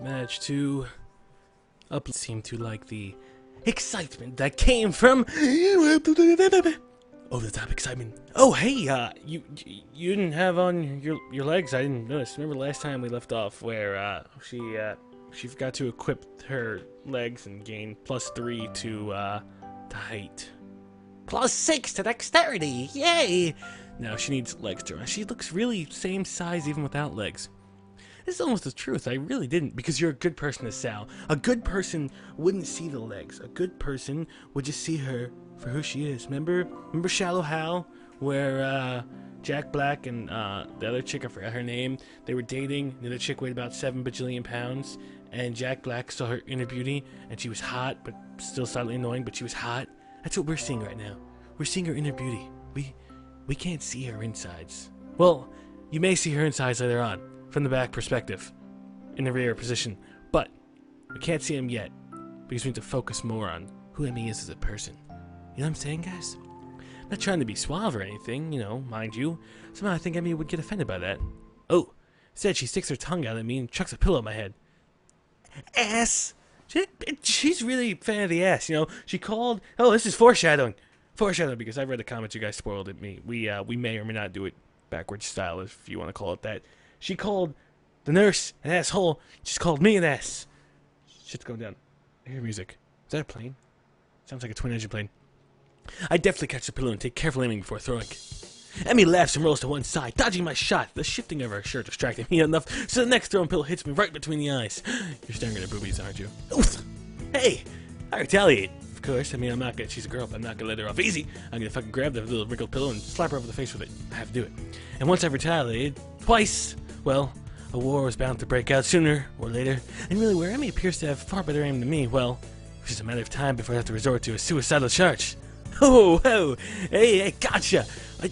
Managed to seem to like the excitement that came from over the top excitement. Oh hey, you didn't have on your legs. I didn't notice. Remember last time we left off where she forgot to equip her legs and gain +3 to height, +6 to dexterity. Yay! Now she needs legs to run. She looks really same size even without legs. This is almost the truth. I really didn't, because you're a good person, Sal. A good person wouldn't see the legs. A good person would just see her for who she is. Remember Shallow Hal, where Jack Black and the other chick, I forgot her name, they were dating. The other chick weighed about 7 bajillion pounds, and Jack Black saw her inner beauty, and she was hot, but still slightly annoying, but she was hot. That's what we're seeing right now. We're seeing her inner beauty. We can't see her insides. Well, you may see her insides later on, from the back perspective, in the rear position, but we can't see him yet, because we need to focus more on who Emmy is as a person. You know what I'm saying, guys? I'm not trying to be suave or anything, you know, mind you. Somehow I think Emmy would get offended by that. Oh, instead she sticks her tongue out at me and chucks a pillow at my head. Ass! She's really a fan of the ass, you know. She called... Oh, this is foreshadowing. Foreshadowing, because I've read the comments you guys spoiled at me. We may or may not do it backwards style, if you want to call it that. She called the nurse an asshole. She's called me an ass. Shit's going down. I hear music. Is that a plane? Sounds like a twin-engine plane. I definitely catch the pillow and take careful aiming before throwing. Emmy laughs and rolls to one side, dodging my shot. The shifting of her shirt distracted me enough, so the next thrown pillow hits me right between the eyes. You're staring at her boobies, aren't you? Oof. Hey! I retaliate. Of course, I mean, I'm not gonna... She's a girl, but I'm not gonna let her off easy. I'm gonna fucking grab the little wrinkled pillow and slap her over the face with it. I have to do it. And once I've retaliated, twice... Well, a war was bound to break out sooner or later, and really where Emmy appears to have far better aim than me, well, it's just a matter of time before I have to resort to a suicidal charge. Oh, hey, gotcha! Be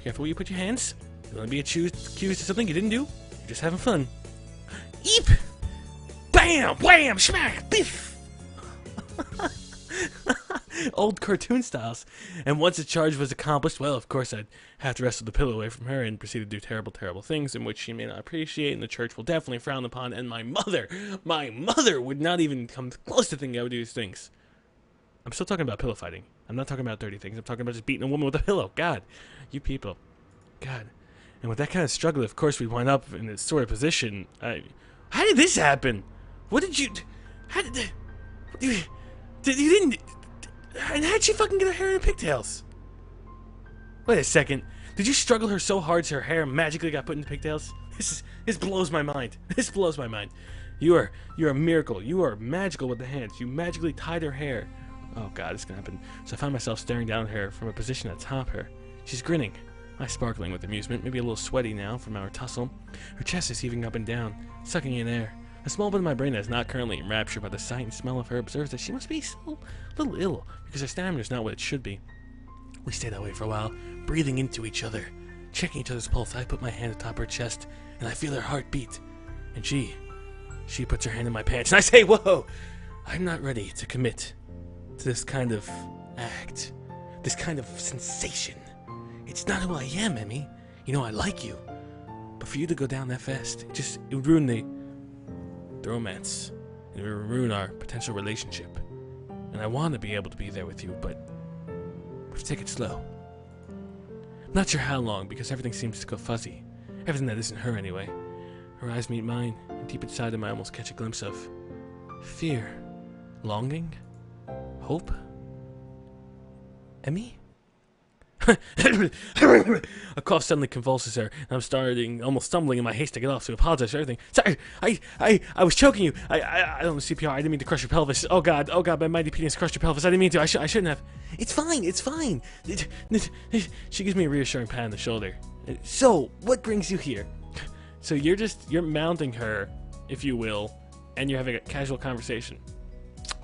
careful where you put your hands. You don't want to be accused of something you didn't do. You're just having fun. Eep! Bam! Wham! Smack! Biff! Old cartoon styles. And once the charge was accomplished, well, of course, I'd have to wrestle the pillow away from her and proceed to do terrible, terrible things in which she may not appreciate, and the church will definitely frown upon, and my mother would not even come close to thinking I would do these things. I'm still talking about pillow fighting. I'm not talking about dirty things. I'm talking about just beating a woman with a pillow. God, you people. God. And with that kind of struggle, of course, we wind up in this sort of position. How did this happen? What did you... How did... You didn't... And how'd she fucking get her hair in pigtails? Wait a second. Did you struggle her so hard so her hair magically got put into pigtails? This blows my mind. This blows my mind. You're a miracle. You are magical with the hands. You magically tied her hair. Oh god, it's gonna happen. So I find myself staring down at her from a position atop her. She's grinning. I'm sparkling with amusement, maybe a little sweaty now from our tussle. Her chest is heaving up and down, sucking in air. A small bit of my brain that is not currently enraptured by the sight and smell of her observes that she must be so a little ill, because her stamina is not what it should be. We stay that way for a while, breathing into each other, checking each other's pulse. I put my hand atop her chest, and I feel her heart beat. And she puts her hand in my pants, and I say, whoa! I'm not ready to commit to this kind of act, this kind of sensation. It's not who I am, Emmy. You know, I like you. But for you to go down that fast, it would ruin the romance. It would ruin our potential relationship. And I want to be able to be there with you, but we have to take it slow. I'm not sure how long, because everything seems to go fuzzy. Everything that isn't her, anyway. Her eyes meet mine, and deep inside them I almost catch a glimpse of fear, longing, hope. Emmy? A cough suddenly convulses her, and I'm starting, almost stumbling in my haste to get off, so I apologize for everything. Sorry, I was choking you. I don't know CPR. I didn't mean to crush your pelvis. Oh god, my mighty penis crushed your pelvis. I didn't mean to. I shouldn't have. It's fine. She gives me a reassuring pat on the shoulder. So, what brings you here? So you're mounting her, if you will, and you're having a casual conversation.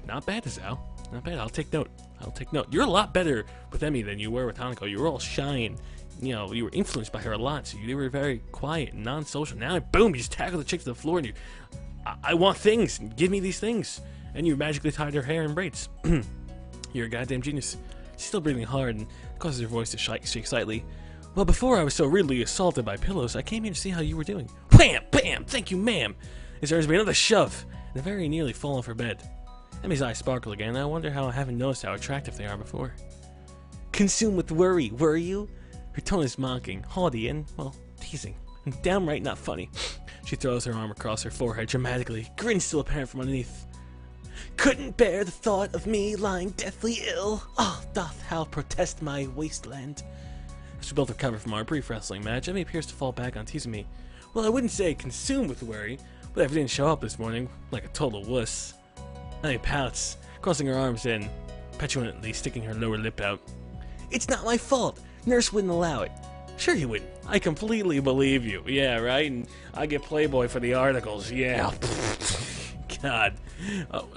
Not bad, Azal. Not bad. I'll take note. You're a lot better with Emmy than you were with Hanako. You were all shy and, you know, you were influenced by her a lot, so you were very quiet and non-social. Now, boom, you just tackle the chick to the floor and I want things. Give me these things. And you magically tied her hair in braids. You're a goddamn genius. She's still breathing hard and causes her voice to shake slightly. Well, before I was so rudely assaulted by pillows, I came here to see how you were doing. Wham! Bam! Thank you, ma'am! It earns me another shove, and I very nearly fall off her bed. Emmy's eyes sparkle again, and I wonder how I haven't noticed how attractive they are before. Consumed with worry, were you? Her tone is mocking, haughty, and, well, teasing, and downright not funny. She throws her arm across her forehead dramatically, grin still apparent from underneath. Couldn't bear the thought of me lying deathly ill. Ah, doth how protest my wasteland. As we both recover from our brief wrestling match, Emmy appears to fall back on teasing me. Well, I wouldn't say consumed with worry, but if I didn't show up this morning like a total wuss. Emmy pouts, crossing her arms and petulantly sticking her lower lip out. It's not my fault. Nurse wouldn't allow it. Sure you wouldn't. I completely believe you. Yeah, right? And I get Playboy for the articles. Yeah. God. Oh,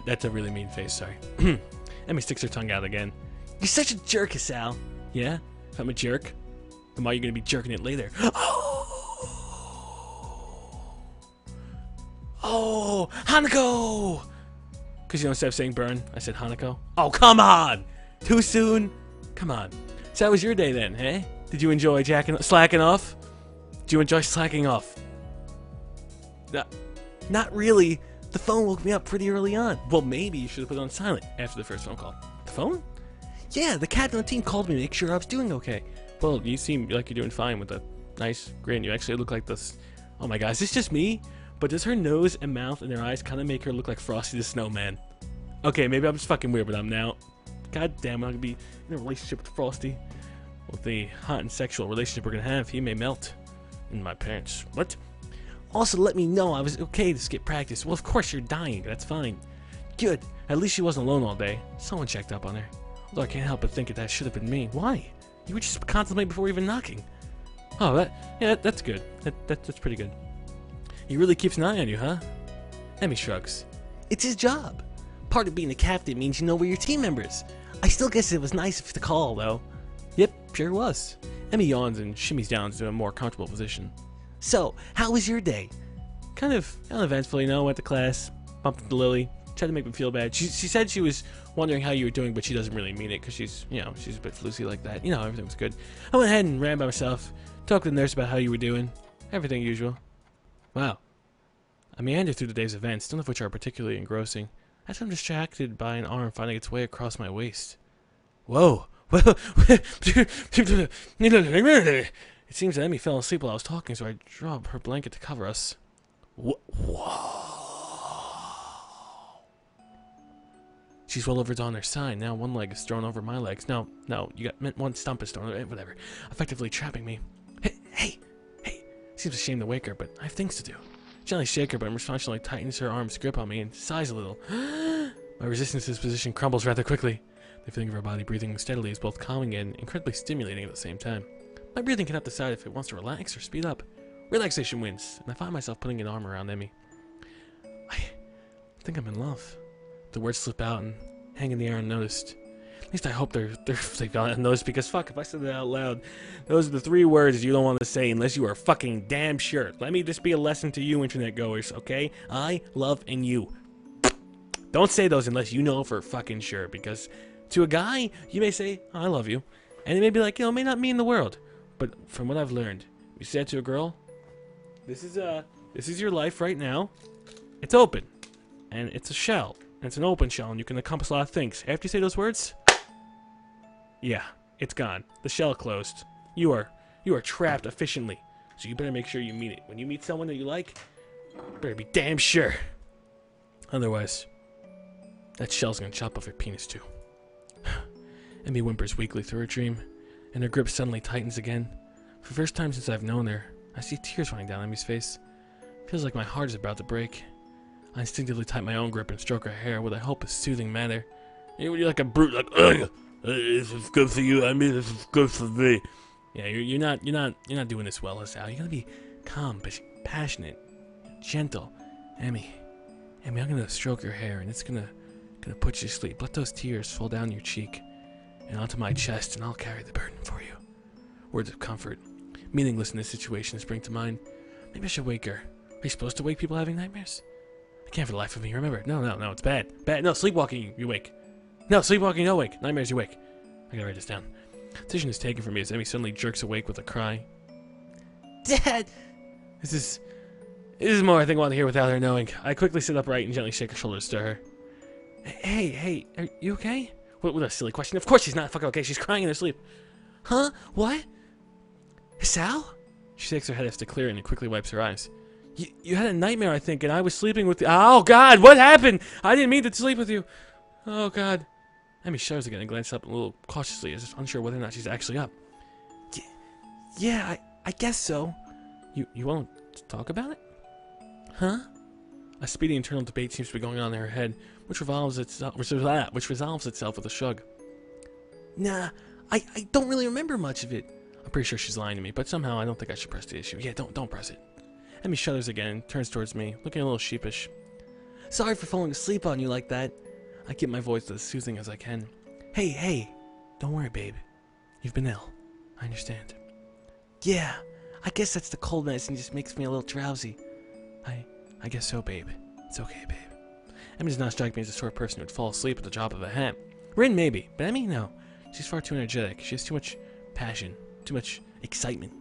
that's a really mean face, sorry. Emmy sticks her tongue out again. You're such a jerk, Sal. Yeah? If I'm a jerk, then why are you going to be jerking it later? Oh, Hanako! Because, instead of saying burn, I said Hanako. Oh, come on! Too soon? Come on. So how was your day then, eh? Did you enjoy slacking off? Did you enjoy slacking off? Not really. The phone woke me up pretty early on. Well, maybe you should have put it on silent after the first phone call. The phone? Yeah, the captain on the team called me to make sure I was doing okay. Well, you seem like you're doing fine with a nice grin. You actually look like this. Oh my god, is this just me? But does her nose and mouth and her eyes kind of make her look like Frosty the Snowman? Okay, maybe I'm just fucking weird, but I'm now. God damn, I'm gonna be in a relationship with Frosty. With the hot and sexual relationship we're gonna have, he may melt. And my parents. What? Also, let me know I was okay to skip practice. Well, of course you're dying. That's fine. Good. At least she wasn't alone all day. Someone checked up on her. Although I can't help but think that should have been me. Why? You were just contemplating before even knocking. Oh, that's good. That's pretty good. He really keeps an eye on you, huh? Emmy shrugs. It's his job. Part of being a captain means you know where your team members. I still guess it was nice of you to call, though. Yep, sure was. Emmy yawns and shimmies down to a more comfortable position. So, how was your day? Kind of uneventful, went to class, bumped into Lily, tried to make me feel bad. She said she was wondering how you were doing, but she doesn't really mean it because she's a bit floosy like that. Everything was good. I went ahead and ran by myself, talked to the nurse about how you were doing. Everything usual. Wow. I meandered through the day's events, none of which are particularly engrossing. As I'm distracted by an arm finding its way across my waist. Whoa. It seems that Emmy fell asleep while I was talking, so I drew up her blanket to cover us. Whoa. She's well over on her side. Now one leg is thrown over my legs. No, you got one stump is thrown over, whatever. Effectively trapping me. Hey. Seems a shame to wake her, but I have things to do. Gently shake her, but in response she tightens her arm's grip on me and sighs a little. My resistance to this position crumbles rather quickly. The feeling of her body breathing steadily is both calming and incredibly stimulating at the same time. My breathing cannot decide if it wants to relax or speed up. Relaxation wins, and I find myself putting an arm around Emmy. I think I'm in love. The words slip out and hang in the air unnoticed. At least I hope they don't notice, because fuck, if I said that out loud, those are the 3 words you don't want to say unless you are fucking damn sure. Let me just be a lesson to you internet goers, okay? I love and you. Don't say those unless you know for fucking sure, because to a guy, you may say, I love you. And it may be like, it may not mean the world. But from what I've learned, you say it to a girl, this is your life right now. It's open. And it's a shell. And it's an open shell, and you can accomplish a lot of things. After you say those words, yeah, it's gone. The shell closed. You are trapped efficiently. So you better make sure you mean it. When you meet someone that you like, you better be damn sure. Otherwise, that shell's gonna chop off your penis too. Emmy whimpers weakly through her dream, and her grip suddenly tightens again. For the first time since I've known her, I see tears running down Emmy's face. Feels like my heart is about to break. I instinctively tighten my own grip and stroke her hair with I hope a soothing manner. You're like a brute, like, ugh, this is good for you. I mean, this is good for me. Yeah, you're not doing this well, Sal. You gotta be calm, passionate, gentle. Emmy, I'm gonna stroke your hair, and it's gonna put you to sleep. Let those tears fall down your cheek and onto my chest, and I'll carry the burden for you. Words of comfort, meaningless in this situation, spring to mind. Maybe I should wake her. Are you supposed to wake people having nightmares? I can't for the life of me remember. No, it's bad. No, sleepwalking, you wake. No, sleepwalking, no wake. Nightmares, you wake. I gotta write this down. Decision is taken for me as Emmy suddenly jerks awake with a cry. Dad! Is This is more I think I want to hear without her knowing. I quickly sit upright and gently shake her shoulders to her. Hey, are you okay? What a silly question. Of course she's not fucking okay. She's crying in her sleep. Huh? What? Sal? She shakes her head as to clear and quickly wipes her eyes. You had a nightmare, I think, and I was sleeping with you. Oh, God, what happened? I didn't mean to sleep with you. Oh, God. Emmy shudders again and glances up a little cautiously, as if unsure whether or not she's actually up. Yeah, I guess so. You won't talk about it? Huh? A speedy internal debate seems to be going on in her head, which resolves itself with a shrug. Nah, I don't really remember much of it. I'm pretty sure she's lying to me, but somehow I don't think I should press the issue. Yeah, don't press it. Emmy shudders again and turns towards me, looking a little sheepish. Sorry for falling asleep on you like that. I keep my voice as soothing as I can. Hey, don't worry, babe. You've been ill. I understand. Yeah, I guess that's the cold medicine just makes me a little drowsy. I guess so, babe. It's okay, babe. Emmy does not strike me as the sort of person who would fall asleep at the drop of a hat. Rin, maybe, but Emmy, no. She's far too energetic. She has too much passion, too much excitement.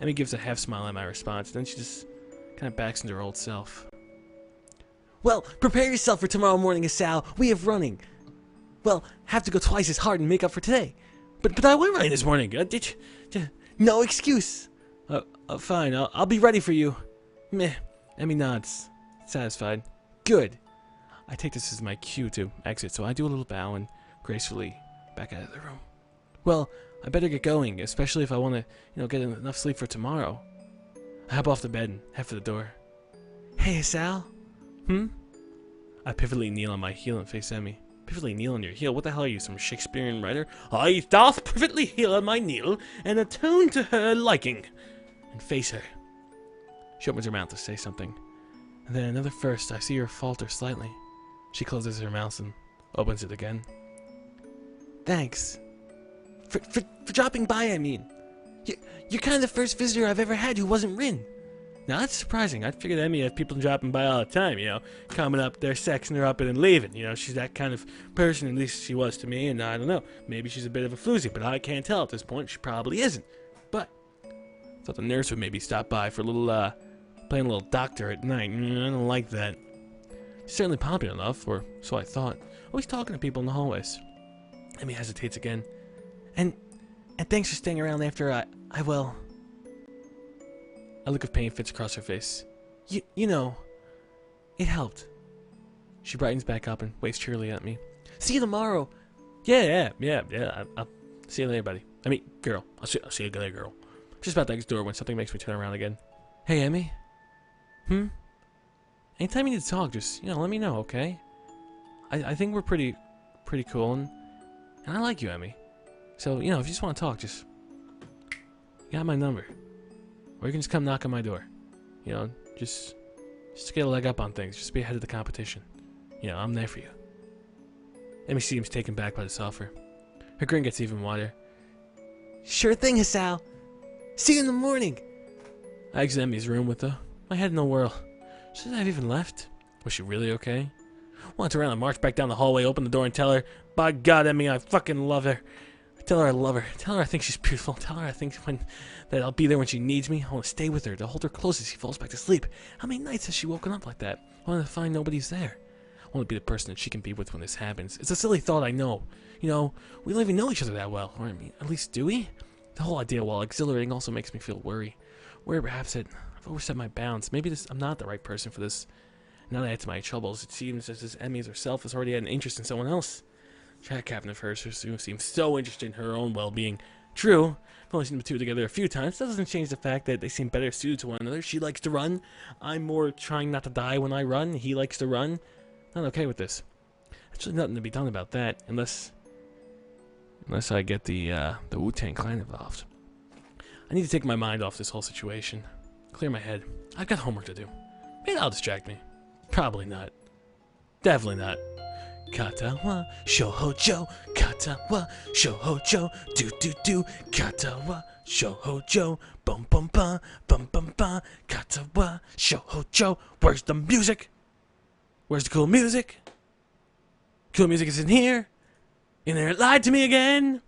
Emmy gives a half smile at my response, then she just kind of backs into her old self. Well, prepare yourself for tomorrow morning, Sal. We have running. Well, have to go twice as hard and make up for today. But I went running this morning. No excuse. Fine. I'll be ready for you. Meh. Emmy nods, satisfied. Good. I take this as my cue to exit, so I do a little bow and gracefully back out of the room. Well, I better get going, especially if I want to, get enough sleep for tomorrow. I hop off the bed and head for the door. Hey, Sal. I pivotally kneel on my heel and face Emmy. Pivotally kneel on your heel? What the hell are you, some Shakespearean writer? I doth pivotally heel on my kneel and attune to her liking. And face her. She opens her mouth to say something. And then another first, I see her falter slightly. She closes her mouth and opens it again. Thanks. For dropping by, I mean. You're kind of the first visitor I've ever had who wasn't Rin. Now, that's surprising. I figured Emmy had people dropping by all the time, coming up, they're sexing her up and then leaving. She's that kind of person, at least she was to me, and I don't know. Maybe she's a bit of a floozy, but I can't tell at this point. She probably isn't. But I thought the nurse would maybe stop by for a little, playing a little doctor at night. I don't like that. She's certainly popular enough, or so I thought. Always talking to people in the hallways. Emmy hesitates again. And thanks for staying around after I will. A look of pain fits across her face. You know, it helped. She brightens back up and waves cheerily at me. See you tomorrow. Yeah. I'll see you later, buddy. I mean, girl. I'll see you later, girl. Just about to exit the door when something makes me turn around again. Hey, Emmy. Anytime you need to talk, just, let me know, okay? I think we're pretty cool, and I like you, Emmy. So, if you just want to talk, you got my number. Or you can just come knock on my door. Just to get a leg up on things. Just be ahead of the competition. I'm there for you. Emmy seems taken back by this offer. Her grin gets even wider. Sure thing, Hassal. See you in the morning. I exit Emmy's room with my head in a whirl. Shouldn't I have even left? Was she really okay? Once around, I march back down the hallway, open the door, and tell her, by God, Emmy, I fucking love her. Tell her I love her. Tell her I think she's beautiful. Tell her I think that I'll be there when she needs me. I want to stay with her, to hold her close as she falls back to sleep. How many nights has she woken up like that? I want to find nobody's there. I want to be the person that she can be with when this happens. It's a silly thought, I know. We don't even know each other that well. Or, at least do we? The whole idea, while exhilarating, also makes me feel worry. Worry perhaps that I've overstepped my bounds. Maybe I'm not the right person for this. Now that I add to my troubles, it seems as if Emmy herself has already had an interest in someone else. Chat captain of hers who seems so interested in her own well-being. True, I've only seen the two together a few times. That doesn't change the fact that they seem better suited to one another. She likes to run. I'm more trying not to die when I run. He likes to run. Not okay with this. There's really nothing to be done about that, unless I get the Wu-Tang Clan involved. I need to take my mind off this whole situation. Clear my head. I've got homework to do. Maybe that'll distract me. Probably not. Definitely not. Katawa, Shoujo, Katawa, Shoujo, do, Katawa, Shoujo, bum bum ba, Katawa, Shoujo. Where's the music? Where's the cool music? Cool music is in here. And they lied to me again.